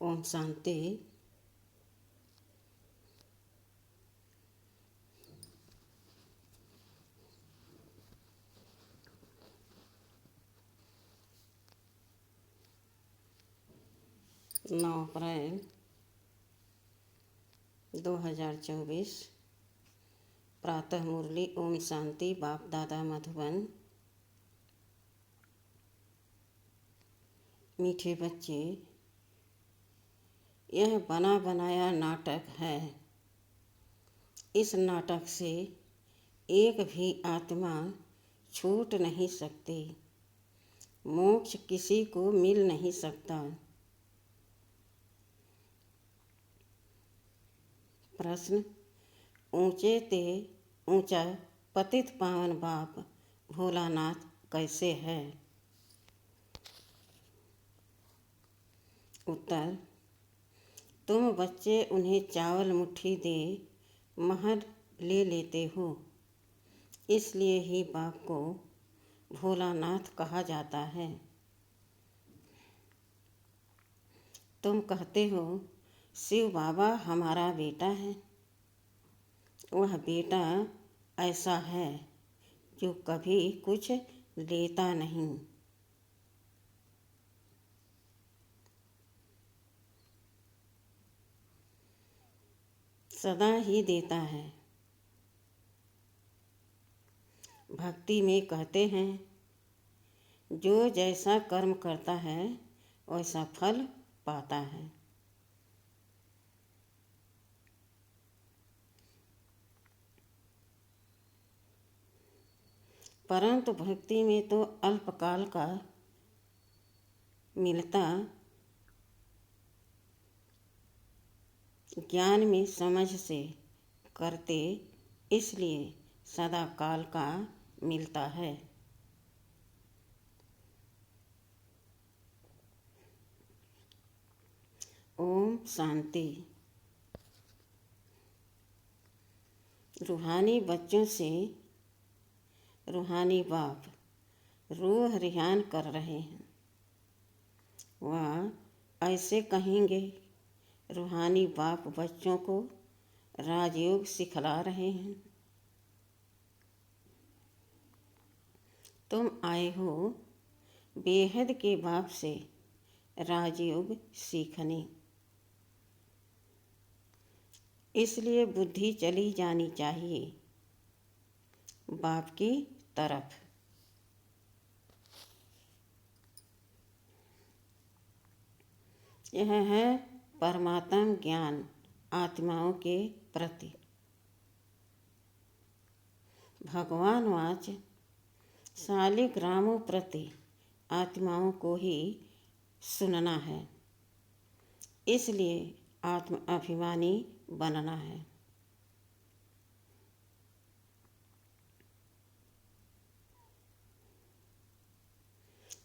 ओम शांति। नौ अप्रैल 2024। प्रातः मुरली ओम शांति। बाप दादा मधुबन। मीठे बच्चे, यह बना बनाया नाटक है। इस नाटक से एक भी आत्मा छूट नहीं सकती। मोक्ष किसी को मिल नहीं सकता। प्रश्न: ऊंचे ते ऊंचा पतित पावन बाप भोलानाथ कैसे है? उत्तर: तुम बच्चे उन्हें चावल मुट्ठी दे महर ले लेते हो, इसलिए ही बाप को भोलानाथ कहा जाता है। तुम कहते हो शिव बाबा हमारा बेटा है। वह बेटा ऐसा है जो कभी कुछ लेता नहीं, सदा ही देता है। भक्ति में कहते हैं जो जैसा कर्म करता है वैसा फल पाता है। परंतु भक्ति में तो अल्पकाल का मिलता, ज्ञान में समझ से करते, इसलिए सदा काल का मिलता है। ओम शांति। रूहानी बच्चों से रूहानी बाप रूह रिहान कर रहे हैं। वह ऐसे कहेंगे, रूहानी बाप बच्चों को राजयोग सिखला रहे हैं। तुम आए हो बेहद के बाप से राजयोग सीखने, इसलिए बुद्धि चली जानी चाहिए बाप की तरफ। यह है परमात्म ज्ञान आत्माओं के प्रति। भगवान वाच शालिग्रामों प्रति आत्माओं को ही सुनना है, इसलिए आत्म अभिमानी बनना है।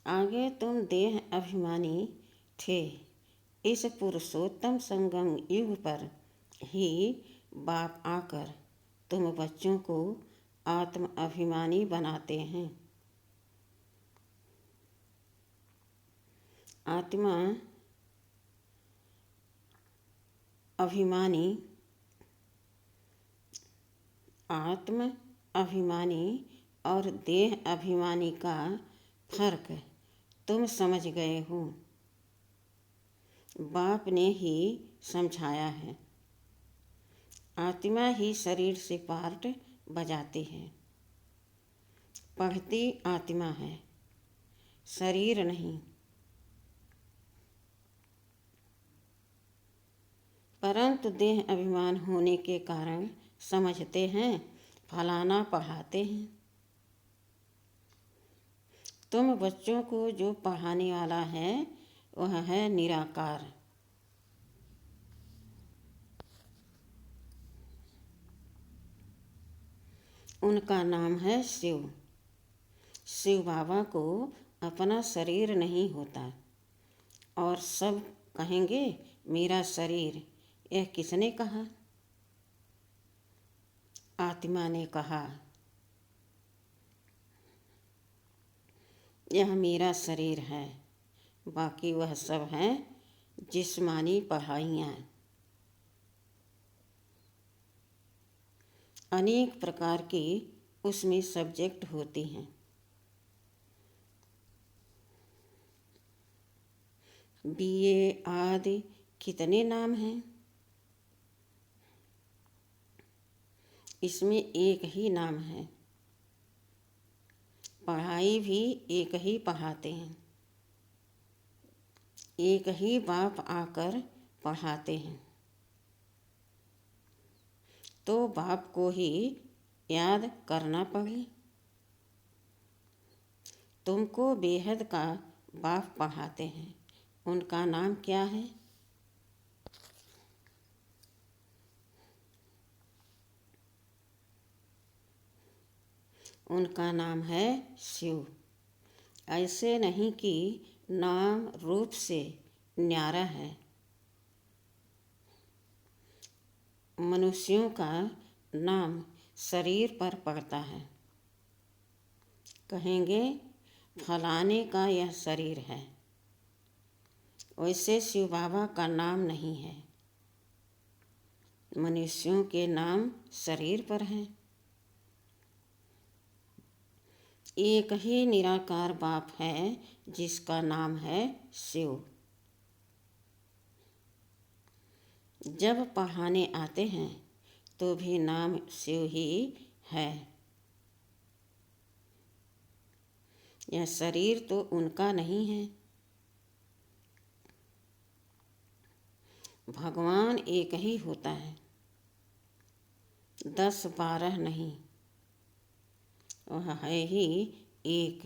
आगे तुम देह अभिमानी थे। इस पुरुषोत्तम संगम युग पर ही बाप आकर तुम बच्चों को आत्म अभिमानी बनाते हैं। आत्मा अभिमानी और देह अभिमानी का फर्क तुम समझ गए हो। बाप ने ही समझाया है। आत्मा ही शरीर से पार्ट बजाती है। पढ़ती आत्मा है, शरीर नहीं। परंतु देह अभिमान होने के कारण समझते हैं फलाना पढ़ाते हैं। तुम बच्चों को जो पढ़ाने वाला है वह है निराकार। उनका नाम है शिव। शिव बाबा को अपना शरीर नहीं होता और सब कहेंगे मेरा शरीर। यह किसने कहा? आत्मा ने कहा यह मेरा शरीर है, बाकी वह सब हैं जिस्मानी पढ़ाइयाँ। अनेक प्रकार की उसमें सब्जेक्ट होती हैं। बीए आदि कितने नाम हैं। इसमें एक ही नाम है। पढ़ाई भी एक ही पढ़ाते हैं। एक ही बाप आकर पढ़ाते हैं। तो बाप को ही याद करना पड़े। तुमको बेहद का बाप पढ़ाते हैं, उनका नाम क्या है। उनका नाम है शिव। ऐसे नहीं कि नाम रूप से न्यारा है। मनुष्यों का नाम शरीर पर पड़ता है। कहेंगे फलाने का यह शरीर है। वैसे शिव बाबा का नाम नहीं है। मनुष्यों के नाम शरीर पर हैं। एक ही निराकार बाप है जिसका नाम है शिव। जब पढ़ाने आते हैं तो भी नाम शिव ही है। यह शरीर तो उनका नहीं है। भगवान एक ही होता है, 10-12 नहीं। वह है ही एक।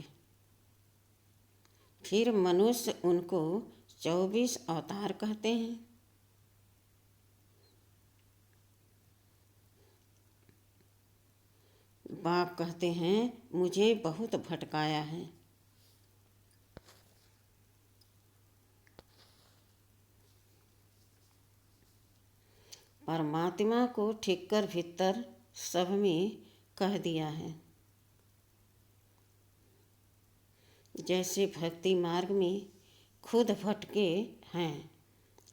फिर मनुष्य उनको 24 अवतार कहते हैं। बाप कहते हैं मुझे बहुत भटकाया है। परमात्मा को ठिक्कर भीतर सब में कह दिया है। जैसे भक्ति मार्ग में खुद भटके हैं,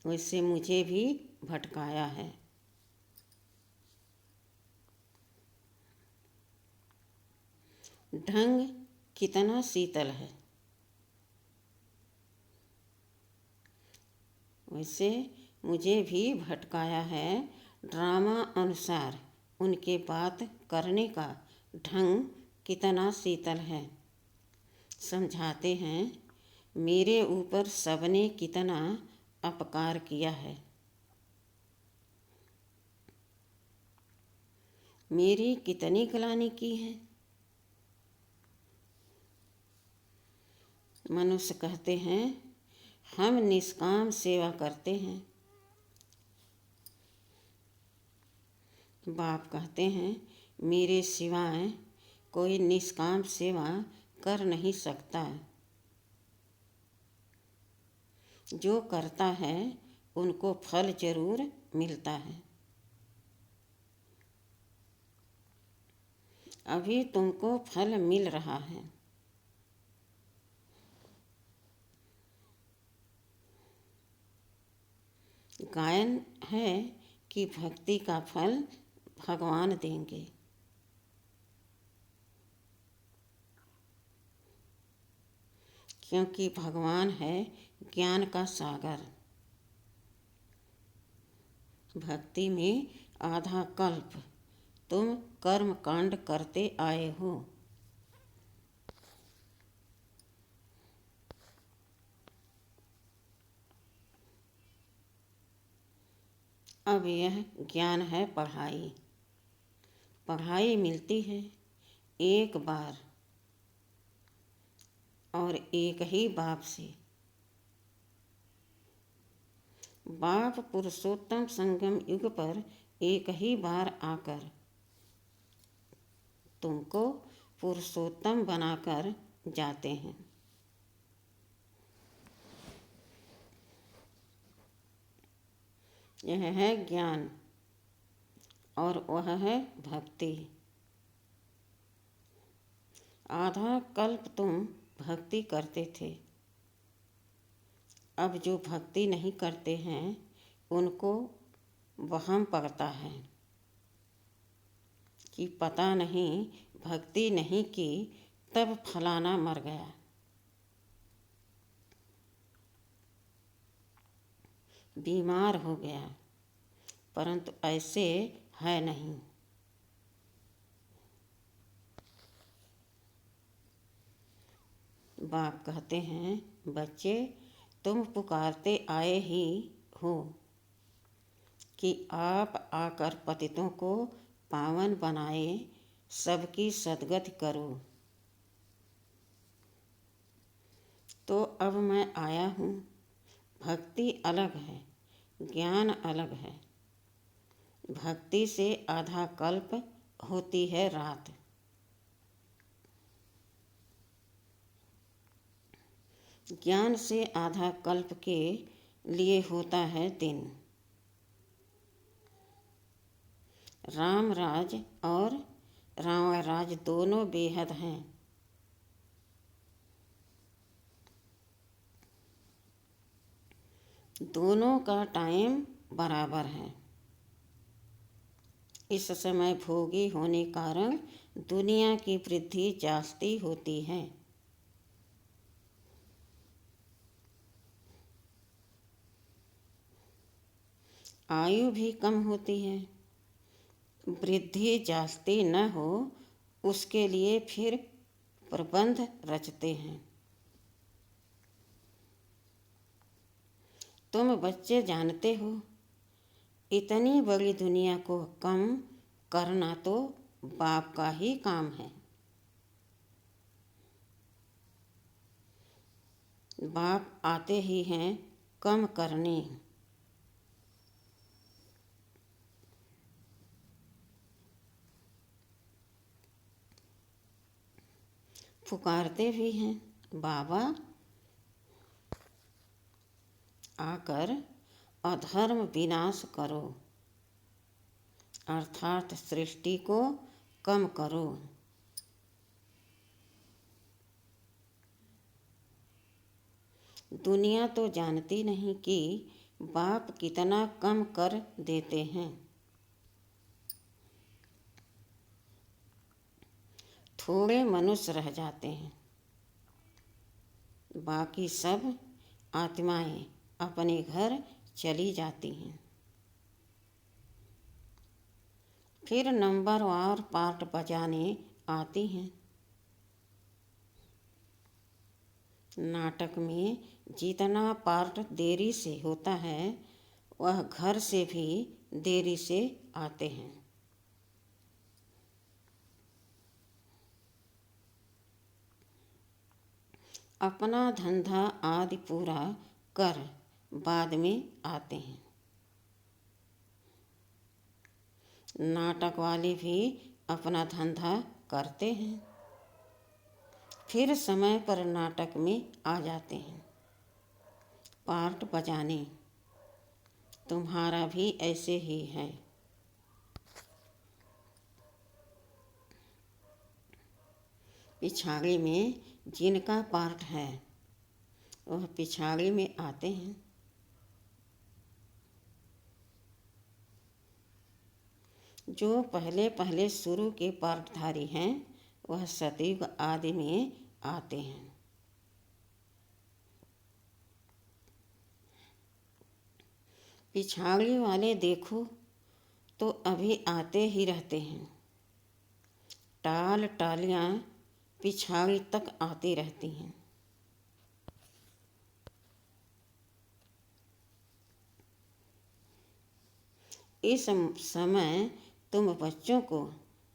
वैसे मुझे भी भटकाया है। ढंग कितना शीतल है, वैसे मुझे भी भटकाया है। ड्रामा अनुसार उनके बात करने का ढंग कितना शीतल है। समझाते हैं मेरे ऊपर सबने कितना अपकार किया है। मेरी कितनी ग्लानि की है। मनुष्य कहते हैं हम निष्काम सेवा करते हैं। बाप कहते हैं मेरे सिवाय कोई निष्काम सेवा कर नहीं सकता। जो करता है उनको फल जरूर मिलता है। अभी तुमको फल मिल रहा है। गायन है कि भक्ति का फल भगवान देंगे। क्योंकि भगवान है ज्ञान का सागर। भक्ति में आधा कल्प तुम कर्म कांड करते आए हो। अब यह ज्ञान है पढ़ाई। पढ़ाई मिलती है एक बार और एक ही बाप से। बाप पुरुषोत्तम संगम युग पर एक ही बार आकर तुमको पुरुषोत्तम बनाकर जाते हैं। यह है ज्ञान और वह है भक्ति। आधा कल्प तुम भक्ति करते थे, अब जो भक्ति नहीं करते हैं उनको वहम पड़ता है कि पता नहीं भक्ति नहीं की तब फलाना मर गया। बीमार हो गया, परंतु ऐसे है नहीं। बाप कहते हैं, बच्चे तुम पुकारते आए ही हो कि आप आकर पतितों को पावन बनाए, सबकी सद्गति करो। तो अब मैं आया हूँ। भक्ति अलग है, ज्ञान अलग है। भक्ति से आधा कल्प होती है रात, ज्ञान से आधा कल्प के लिए होता है दिन। राम राज और रावण राज दोनों बेहद हैं। दोनों का टाइम बराबर है। इस समय भोगी होने कारण दुनिया की वृद्धि जास्ती होती है। आयु भी कम होती है। वृद्धि जास्ती न हो उसके लिए फिर प्रबंध रचते हैं। तुम बच्चे जानते हो, इतनी बड़ी दुनिया को कम करना तो बाप का ही काम है। बाप आते ही हैं कम करने। पुकारते भी हैं, बाबा आकर अधर्म विनाश करो, अर्थात सृष्टि को कम करो। दुनिया तो जानती नहीं कि बाप कितना कम कर देते हैं। थोड़े मनुष्य रह जाते हैं, बाकी सब आत्माएं अपने घर चली जाती हैं। फिर नंबरवार पार्ट बजाने आती हैं। नाटक में जितना पार्ट देरी से होता है वह घर से भी देरी से आते हैं। अपना धंधा आदि पूरा कर बाद में आते हैं। नाटक वाले भी अपना धंधा करते हैं, फिर समय पर नाटक में आ जाते हैं पार्ट बजाने। तुम्हारा भी ऐसे ही है। पिछाड़ी में जिनका पार्ट है वह पिछाड़ी में आते हैं। जो पहले पहले शुरू के पार्टधारी हैं वह सतयुग आदि में आते हैं। पिछाड़ी वाले देखो तो अभी आते ही रहते हैं। टाल टालियाँ पिछाड़ी तक आती रहती हैं। इस समय तुम बच्चों को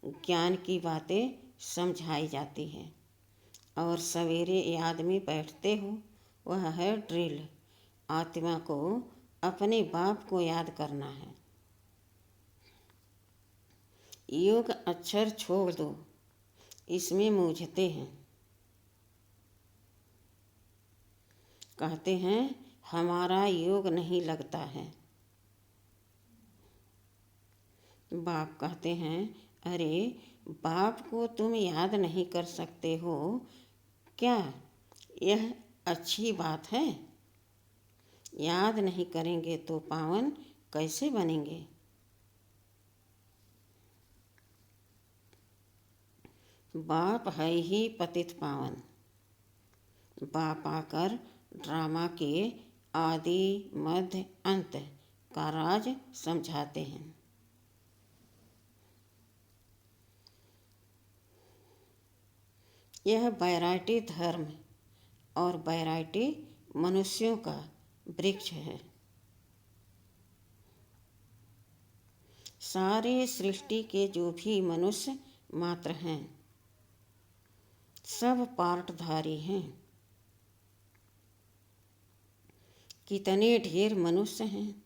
ज्ञान की बातें समझाई जाती हैं और सवेरे याद में बैठते हो। वह है ड्रिल। आत्मा को अपने बाप को याद करना है। योग अक्षर छोड़ दो, इसमें मूझते हैं। कहते हैं हमारा योग नहीं लगता है। बाप कहते हैं, अरे बाप को तुम याद नहीं कर सकते हो क्या? यह अच्छी बात है? याद नहीं करेंगे तो पावन कैसे बनेंगे। बाप है ही पतित पावन। बाप आकर ड्रामा के आदि मध्य अंत का राज समझाते हैं। यह वैरायटी धर्म और वैरायटी मनुष्यों का वृक्ष है। सारे सृष्टि के जो भी मनुष्य मात्र हैं सब पार्टधारी हैं। कितने ढेर मनुष्य हैं,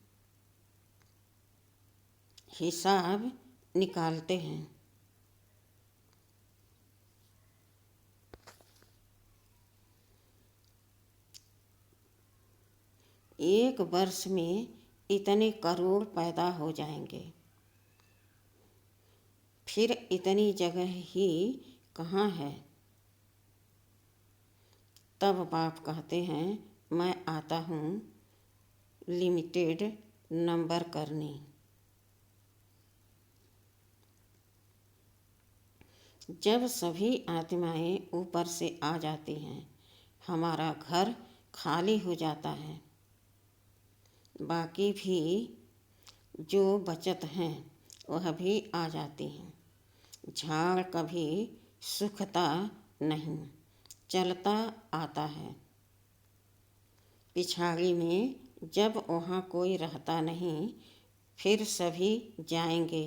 हिसाब निकालते हैं। एक वर्ष में इतने करोड़ पैदा हो जाएंगे। फिर इतनी जगह ही कहाँ है। तब बाप कहते हैं मैं आता हूँ लिमिटेड नंबर करने। जब सभी आत्माएं ऊपर से आ जाती हैं हमारा घर खाली हो जाता है। बाकी भी जो बचत हैं वह भी आ जाती हैं। झाड़ कभी सूखता नहीं, चलता आता है। पिछाड़ी में जब वहाँ कोई रहता नहीं फिर सभी जाएंगे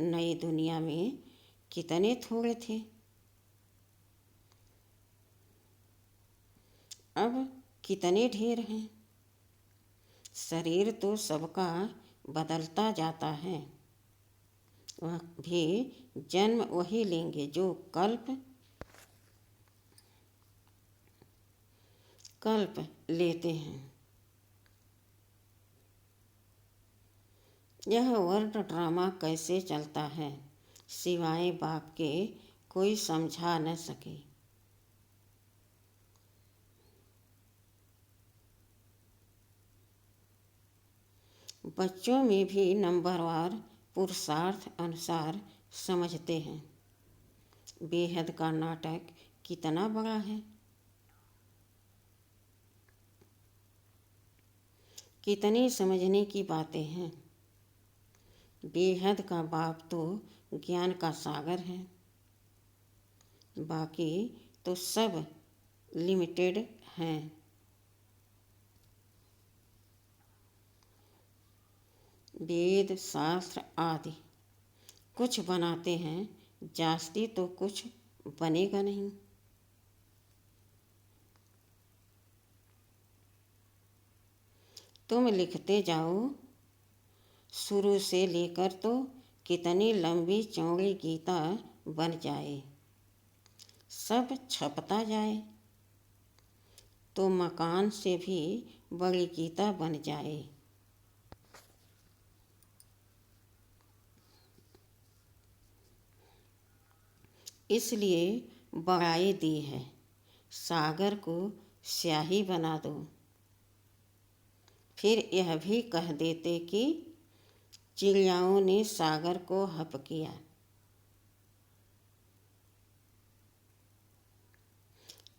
नई दुनिया में। कितने थोड़े थे, अब कितने ढेर हैं। शरीर तो सबका बदलता जाता है। वह भी जन्म वही लेंगे जो कल्प लेते हैं। यह वर्ल्ड ड्रामा कैसे चलता है सिवाय बाप के कोई समझा न सके। बच्चों में भी नंबरवार पुरुषार्थ अनुसार समझते हैं। बेहद का नाटक कितना बड़ा है, कितनी समझने की बातें हैं। बेहद का बाप तो ज्ञान का सागर है। बाकी तो सब लिमिटेड हैं। वेद शास्त्र आदि कुछ बनाते हैं, जास्ती तो कुछ बनेगा नहीं। तुम लिखते जाओ, शुरू से लेकर तो कितनी लंबी चौड़ी गीता बन जाए। सब छपता जाए तो मकान से भी बड़ी गीता बन जाए। इसलिए बड़ाई दी है, सागर को स्याही बना दो। फिर यह भी कह देते कि चिड़ियाओं ने सागर को हप किया।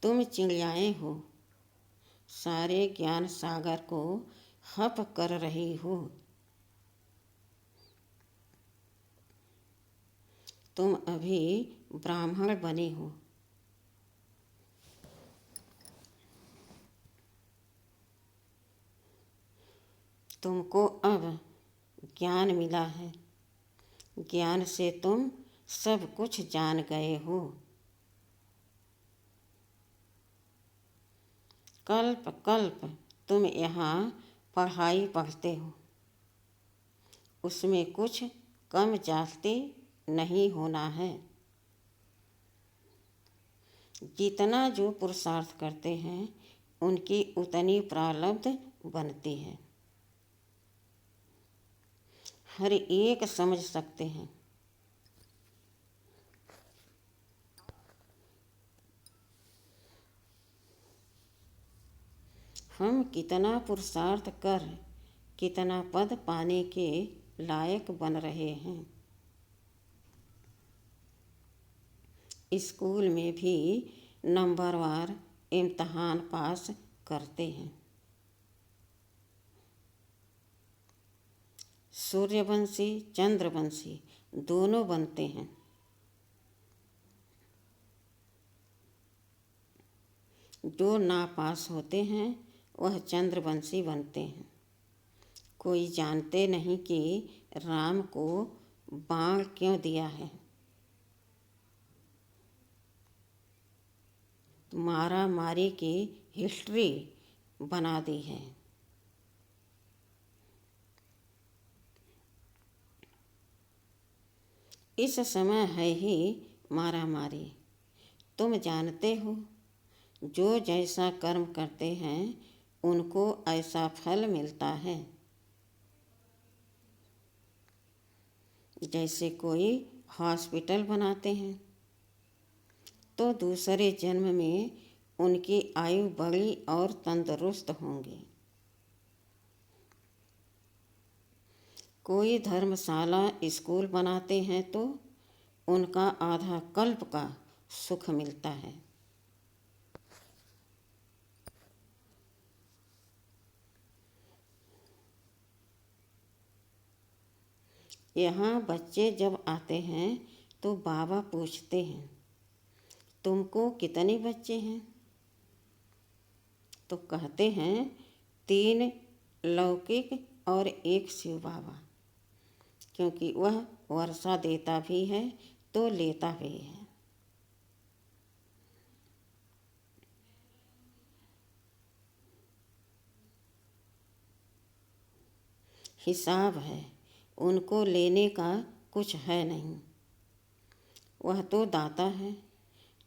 तुम चिड़ियाएँ हो, सारे ज्ञान सागर को हप कर रही हो। तुम अभी ब्राह्मण बने हो। तुमको अब ज्ञान मिला है। ज्ञान से तुम सब कुछ जान गए हो। कल्प कल्प तुम यहाँ पढ़ाई पढ़ते हो, उसमें कुछ कम जास्ती नहीं होना है। जितना जो पुरुषार्थ करते हैं उनकी उतनी प्रारब्ध बनती है। हर एक समझ सकते हैं। हम कितना पुरुषार्थ कर कितना पद पाने के लायक बन रहे हैं। स्कूल में भी नंबरवार इम्तहान पास करते हैं। सूर्यवंशी चंद्रवंशी दोनों बनते हैं। जो नापास होते हैं वह चंद्रवंशी बनते हैं। कोई जानते नहीं कि राम को बाण क्यों दिया है। मारा मारी की हिस्ट्री बना दी है। इस समय है ही मारा मारी। तुम जानते हो, जो जैसा कर्म करते हैं उनको ऐसा फल मिलता है। जैसे कोई हॉस्पिटल बनाते हैं तो दूसरे जन्म में उनकी आयु बड़ी और तंदुरुस्त होंगी। कोई धर्मशाला स्कूल बनाते हैं तो उनका आधा कल्प का सुख मिलता है। यहाँ बच्चे जब आते हैं तो बाबा पूछते हैं, तुमको कितने बच्चे हैं? तो कहते हैं 3 लौकिक और 1 शिव बाबा, क्योंकि वह वर्षा देता भी है तो लेता भी है। हिसाब है, उनको लेने का कुछ है नहीं। वह तो दाता है।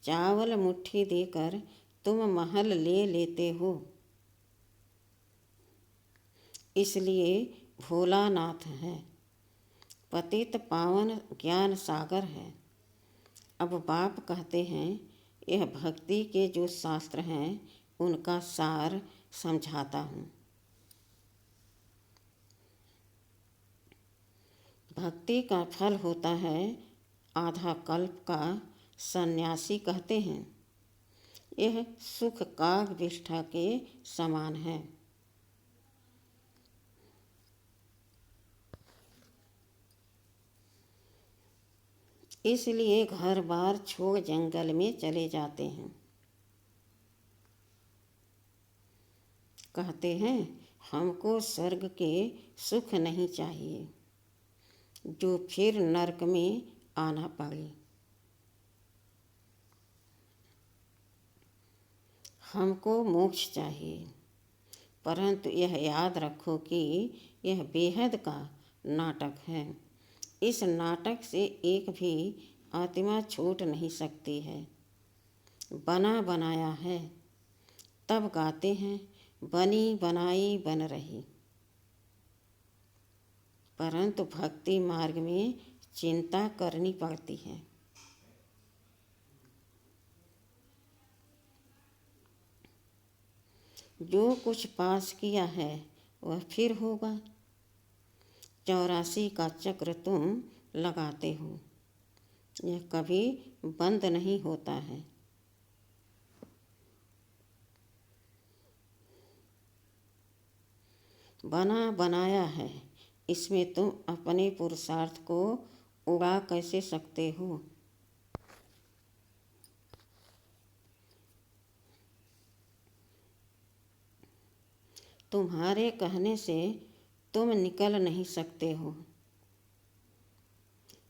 चावल मुट्ठी देकर तुम महल ले लेते हो, इसलिए भोलानाथ है। पतित पावन ज्ञान सागर है। अब बाप कहते हैं, यह भक्ति के जो शास्त्र हैं उनका सार समझाता हूँ। भक्ति का फल होता है आधा कल्प का। सन्यासी कहते हैं, यह सुख काग विष्ठा के समान है। इसलिए घर बार छोड़ जंगल में चले जाते हैं। कहते हैं, हमको स्वर्ग के सुख नहीं चाहिए जो फिर नरक में आना पड़े। हमको मोक्ष चाहिए, परंतु यह याद रखो कि यह बेहद का नाटक है। इस नाटक से एक भी आत्मा छूट नहीं सकती है। बना बनाया है। तब गाते हैं, बनी बनाई बन रही। परंतु भक्ति मार्ग में चिंता करनी पड़ती है। जो कुछ पास किया है वह फिर होगा। 84 का चक्र तुम लगाते हो, यह कभी बंद नहीं होता है। बना बनाया है, इसमें तुम अपने पुरुषार्थ को उड़ा कैसे सकते हो? तुम्हारे कहने से तुम निकल नहीं सकते हो।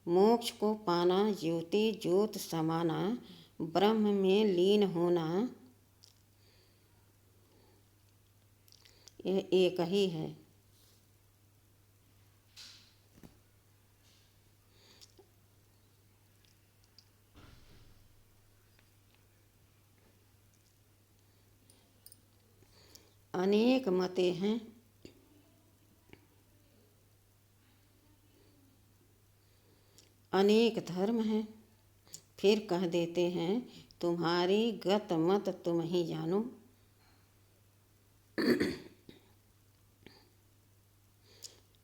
मोक्ष को पाना, ज्योति ज्योत समाना, ब्रह्म में लीन होना, यह एक ही है। अनेक मतें हैं, अनेक धर्म हैं, फिर कह देते हैं तुम्हारी गत मत तुम ही जानो।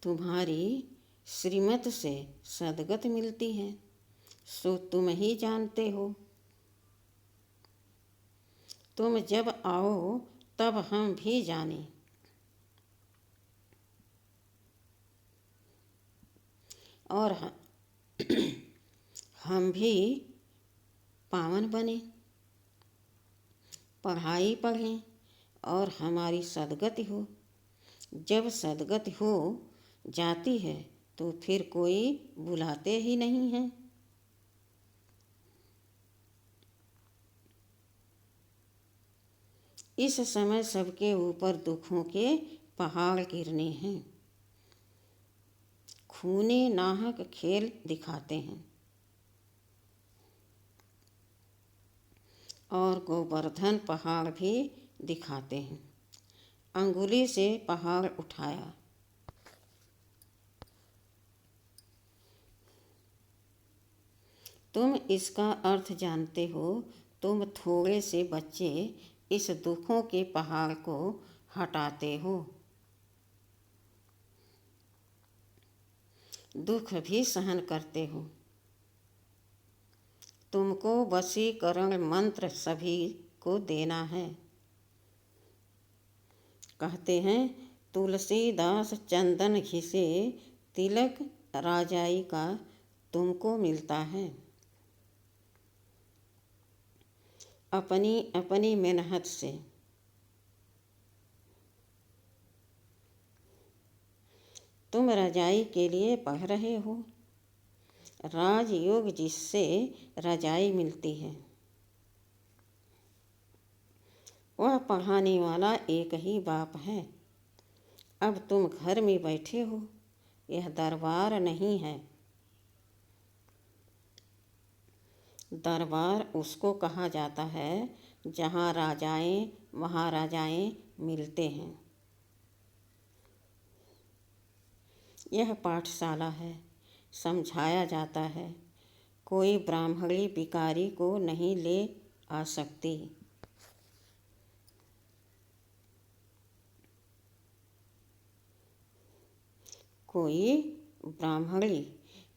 तुम्हारी श्रीमत से सद्गति मिलती है, सो तुम ही जानते हो। तुम जब आओ तब हम भी जाने, और हम भी पावन बने, पढ़ाई पढ़ें और हमारी सद्गति हो। जब सद्गति हो जाती है तो फिर कोई बुलाते ही नहीं है। इस समय सबके ऊपर दुखों के पहाड़ गिरने हैं, खूने नाहक खेल दिखाते हैं और गोवर्धन पहाड़ भी दिखाते हैं। अंगुली से पहाड़ उठाया, तुम इसका अर्थ जानते हो। तुम थोड़े से बच्चे इस दुखों के पहाड़ को हटाते हो। दुख भी सहन करते हो। तुमको वशीकरण मंत्र सभी को देना है। कहते हैं तुलसीदास चंदन घिसे तिलक राजाई का तुमको मिलता है। अपनी अपनी मेहनत से तुम रजाई के लिए पढ़ रहे हो। राजयोग जिससे रजाई मिलती है, वह पढ़ाने वाला एक ही बाप है। अब तुम घर में बैठे हो, यह दरबार नहीं है। दरबार उसको कहा जाता है जहाँ राजाएं महाराजाएं मिलते हैं। यह पाठशाला है, समझाया जाता है। कोई ब्राह्मणी भिखारी को नहीं ले आ सकती। कोई ब्राह्मणी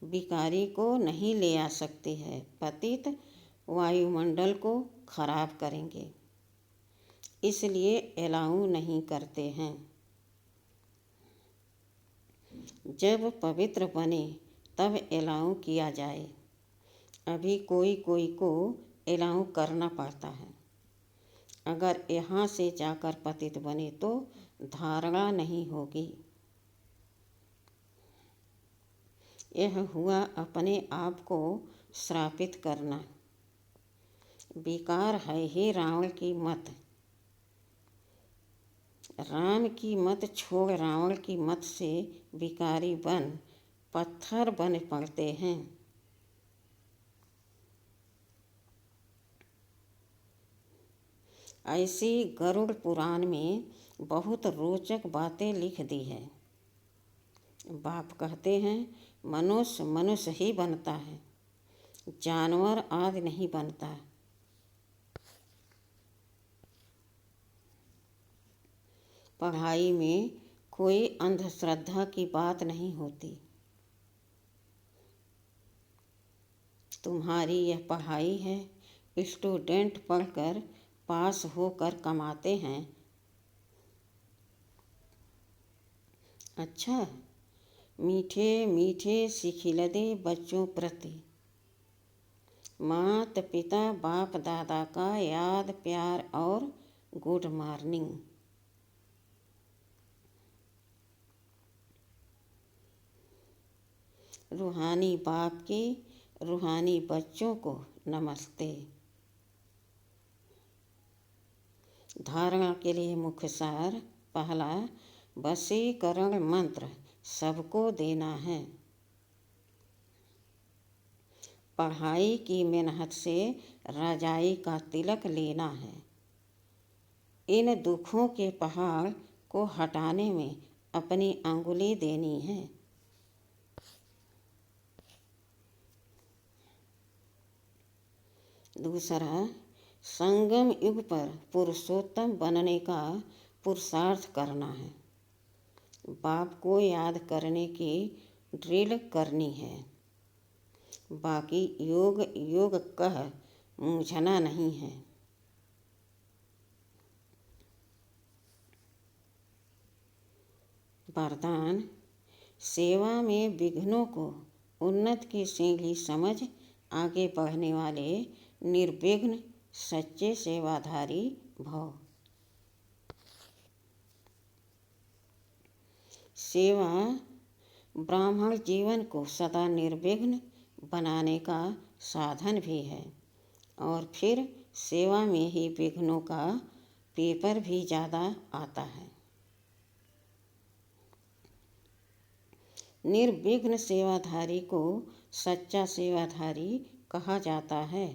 भिखारी को नहीं ले आ सकती है। पतित वायुमंडल को खराब करेंगे, इसलिए अलाउ नहीं करते हैं। जब पवित्र बने तब अलाउ किया जाए। अभी कोई कोई को अलाउ करना पड़ता है। अगर यहाँ से जाकर पतित बने तो धारणा नहीं होगी। यह हुआ अपने आप को श्रापित करना। बेकार है ही रावण की मत। राम की मत छोड़ रावण की मत से भिखारी बन पत्थर बन पड़ते हैं। ऐसी गरुड़ पुराण में बहुत रोचक बातें लिख दी है। बाप कहते हैं मनुष्य मनुष्य ही बनता है, जानवर आदि नहीं बनता। पढ़ाई में कोई अंधश्रद्धा की बात नहीं होती। तुम्हारी यह पढ़ाई है, स्टूडेंट पढ़कर पास होकर कमाते हैं। अच्छा, मीठे मीठे सिखिलदे बच्चों प्रति माता पिता बाप दादा का याद प्यार और गुड मॉर्निंग। रूहानी बाप की रूहानी बच्चों को नमस्ते। धारणा के लिए मुख्य सार। पहला, वशीकरण मंत्र सबको देना है। पढ़ाई की मेहनत से रजाई का तिलक लेना है। इन दुखों के पहाड़ को हटाने में अपनी अंगुली देनी है। दूसरा, संगम युग पर पुरुषोत्तम बनने का पुरुषार्थ करना है। बाप को याद करने की ड्रिल करनी है। बाकी योग योग कह मूझना नहीं है। वरदान: सेवा में विघ्नों को उन्नत की सीढ़ी समझ आगे बढ़ने वाले निर्विघ्न सच्चे सेवाधारी भव। सेवा ब्राह्मण जीवन को सदा निर्विघ्न बनाने का साधन भी है, और फिर सेवा में ही विघ्नों का पेपर भी ज़्यादा आता है। निर्विघ्न सेवाधारी को सच्चा सेवाधारी कहा जाता है।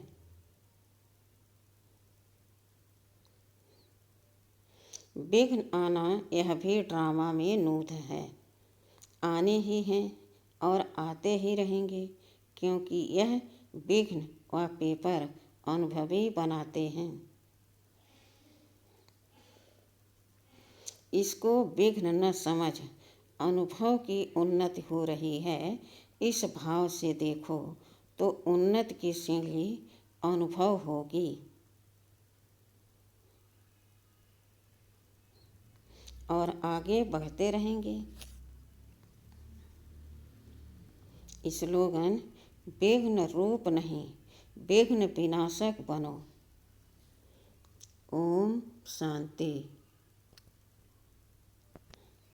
विघ्न आना यह भी ड्रामा में नूत है। आने ही हैं और आते ही रहेंगे, क्योंकि यह विघ्न व पेपर अनुभवी बनाते हैं। इसको विघ्न न समझ अनुभव की उन्नति हो रही है, इस भाव से देखो तो उन्नति की सीढ़ी अनुभव होगी। और आगे बढ़ते रहेंगे। स्लोगन: विघ्न रूप नहीं, विघ्न विनाशक बनो। ओम शांति।